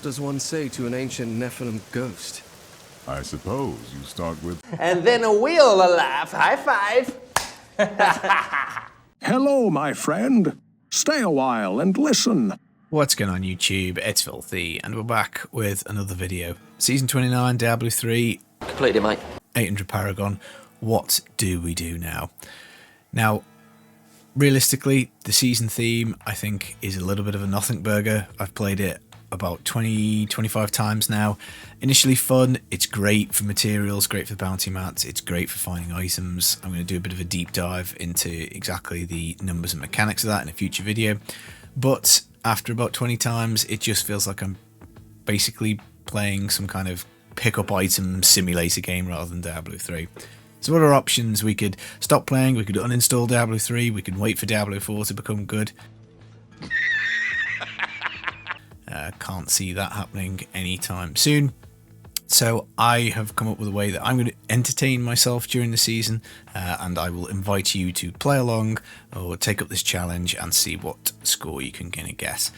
What does one say to an ancient Nephilim ghost? I suppose you start with... And then we'll laugh. High five. Hello, my friend. Stay a while and listen. What's going on YouTube? It's Filthy, and we're back with another video. Season 29, Diablo 3. Completely, mate. 800 Paragon. What do we do now? Now, realistically, the season theme, I think, is a little bit of a nothing burger. I've played it about 20-25 times now. Initially fun, it's great for materials, great for the bounty mats, it's great for finding items. I'm going to do a bit of a deep dive into exactly the numbers and mechanics of that in a future video. But after about 20 times, it just feels like I'm basically playing some kind of pick up item simulator game rather than Diablo 3. So what are options? We could stop playing, we could uninstall Diablo 3, we could wait for Diablo 4 to become good. Can't see that happening anytime soon. So I have come up with a way that I'm going to entertain myself during the season, and I will invite you to play along or take up this challenge and see what score you can get.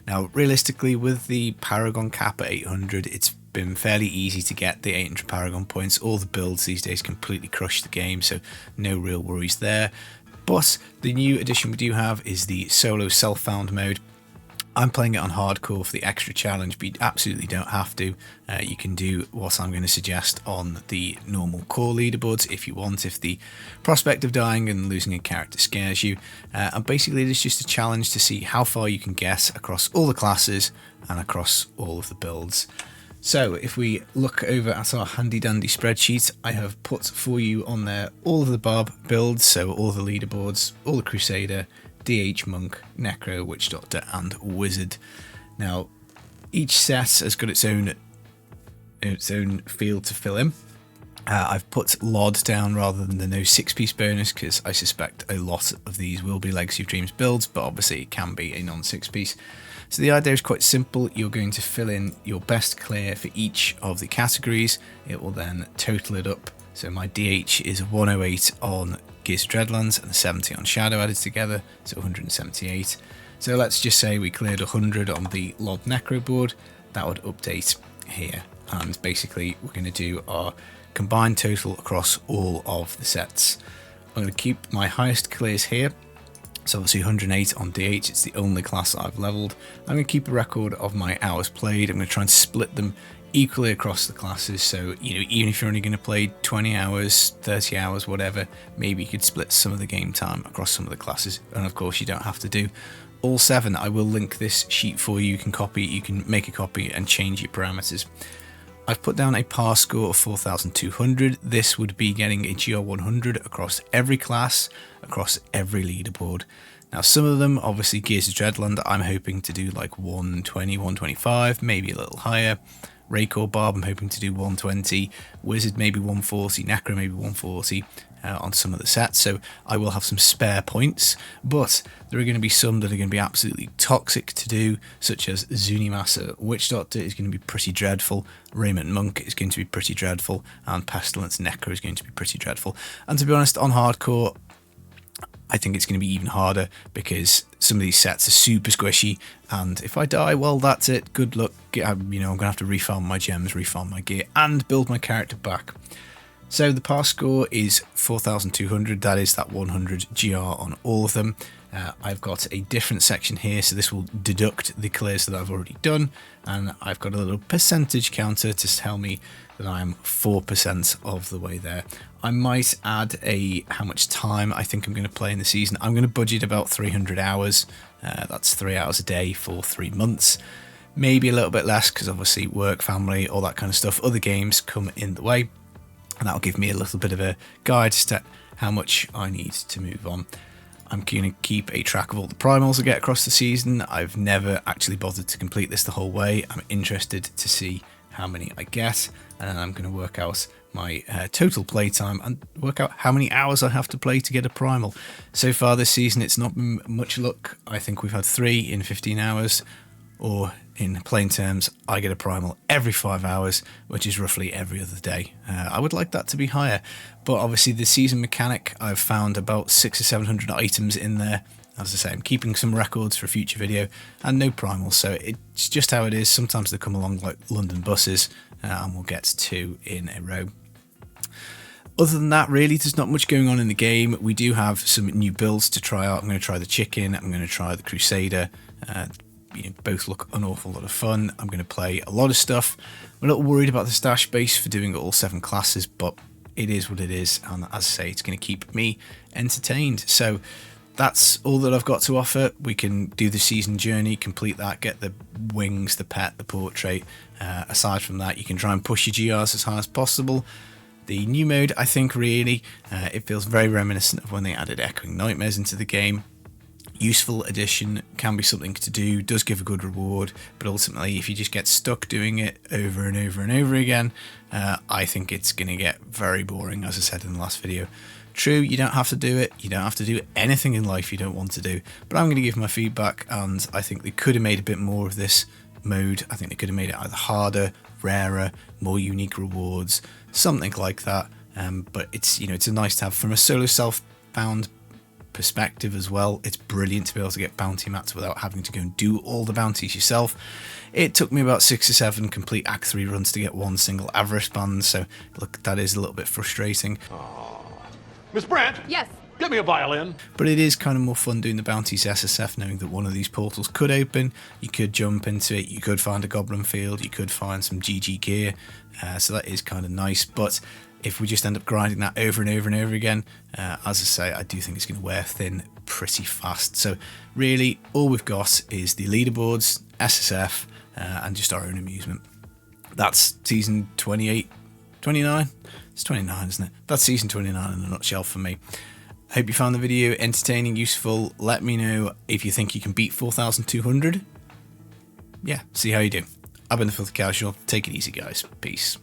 Now, realistically, with the Paragon cap at 800, it's been fairly easy to get the 800 Paragon points. All the builds these days completely crush the game, so no real worries there. But the new addition we do have is the solo self-found mode. I'm playing it on hardcore for the extra challenge, but you absolutely don't have to. You can do what I'm going to suggest on the normal core leaderboards if you want, if the prospect of dying and losing a character scares you. And basically it's just a challenge to see how far you can get across all the classes and across all of the builds. So if we look over at our handy dandy spreadsheet, I have put for you on there all of the Barb builds, so all the leaderboards, all the Crusader, DH Monk, Necro, Witch Doctor and Wizard. Now each set has got its own field to fill in. I've put LOD down rather than the no 6-piece bonus because I suspect a lot of these will be Legacy of Dreams builds, but obviously it can be a non 6-piece. So the idea is quite simple. You're going to fill in your best clear for each of the categories. It will then total it up. So my DH is 108 on Gears of Dreadlands and 70 on Shadow added together, so 178. So let's just say we cleared 100 on the LOD Necro board. That would update here, and basically we're going to do our combined total across all of the sets. I'm going to keep my highest clears here. So obviously 108 on DH, it's the only class that I've leveled. I'm going to keep a record of my hours played. I'm going to try and split them equally across the classes, so even if you're only going to play 20 hours, 30 hours, whatever, maybe you could split some of the game time across some of the classes, and of course you don't have to do all 7. I will link this sheet for you. You can copy, you can make a copy and change your parameters. I've put down a par score of 4,200. This would be getting a GR 100 across every class, across every leaderboard. Now some of them, obviously Gears of Dreadland, I'm hoping to do like 120, 125, maybe a little higher. Raycore Barb, I'm hoping to do 120, Wizard maybe 140, Necro maybe 140 on some of the sets, so I will have some spare points, but there are going to be some that are going to be absolutely toxic to do, such as Zunimasa Witch Doctor is going to be pretty dreadful, Raiment Monk is going to be pretty dreadful, and Pestilence Necro is going to be pretty dreadful. And to be honest, on hardcore, I think it's going to be even harder because some of these sets are super squishy, and if I die, well, that's it. Good luck. I'm going to have to refarm my gems, refarm my gear, and build my character back. So the par score is 4,200. That is that 100 GR on all of them. I've got a different section here, so this will deduct the clears that I've already done, and I've got a little percentage counter to tell me that I'm 4% of the way there. I might add how much time I think I'm going to play in the season. I'm going to budget about 300 hours. That's 3 hours a day for 3 months. Maybe a little bit less because obviously work, family, all that kind of stuff. Other games come in the way, and that'll give me a little bit of a guide as to how much I need to move on. I'm going to keep a track of all the primals I get across the season. I've never actually bothered to complete this the whole way. I'm interested to see how many I get, and then I'm going to work out my total playtime and work out how many hours I have to play to get a primal. So far this season it's not been much luck. I think we've had 3 in 15 hours, or in plain terms, I get a primal every 5 hours, which is roughly every other day. I would like that to be higher, but obviously the season mechanic, I've found about 600 or 700 items in there, As I say, I'm keeping some records for a future video, and no primals, so it's just how it is. Sometimes they come along like London buses, and we'll get 2 in a row. Other than that, really, there's not much going on in the game. We do have some new builds to try out. I'm going to try the Chicken, I'm going to try the Crusader. Both look an awful lot of fun. I'm going to play a lot of stuff. I'm a little worried about the stash base for doing all 7 classes, but it is what it is, and as I say, it's going to keep me entertained. So that's all that I've got to offer. We can do the season journey, complete that, get the wings, the pet, the portrait. Aside from that, you can try and push your GRs as high as possible. The new mode, I think, really, it feels very reminiscent of when they added Echoing Nightmares into the game. Useful addition, can be something to do, does give a good reward, but ultimately if you just get stuck doing it over and over and over again, I think it's going to get very boring, as I said in the last video. True, you don't have to do it, you don't have to do anything in life you don't want to do, but I'm going to give my feedback, and I think they could have made a bit more of this mode. I think they could have made it either harder, rarer, more unique rewards, something like that. But it's it's a nice to have from a solo self-bound perspective as well. It's brilliant to be able to get bounty mats without having to go and do all the bounties yourself. It took me about 6 or 7 complete Act 3 runs to get one single Avarice band, so look, that is a little bit frustrating. Miss Brandt? Yes. Get me a violin. But it is kind of more fun doing the bounties SSF, knowing that one of these portals could open, you could jump into it, you could find a goblin field, you could find some GG gear, so that is kind of nice. But if we just end up grinding that over and over and over again, as I say, I do think it's going to wear thin pretty fast. So really, all we've got is the leaderboards, SSF, and just our own amusement. That's season 28, 29? It's 29, isn't it? That's season 29 in a nutshell for me. I hope you found the video entertaining, useful. Let me know if you think you can beat 4,200. Yeah, see how you do. I've been the Filthy Casual. Take it easy, guys. Peace.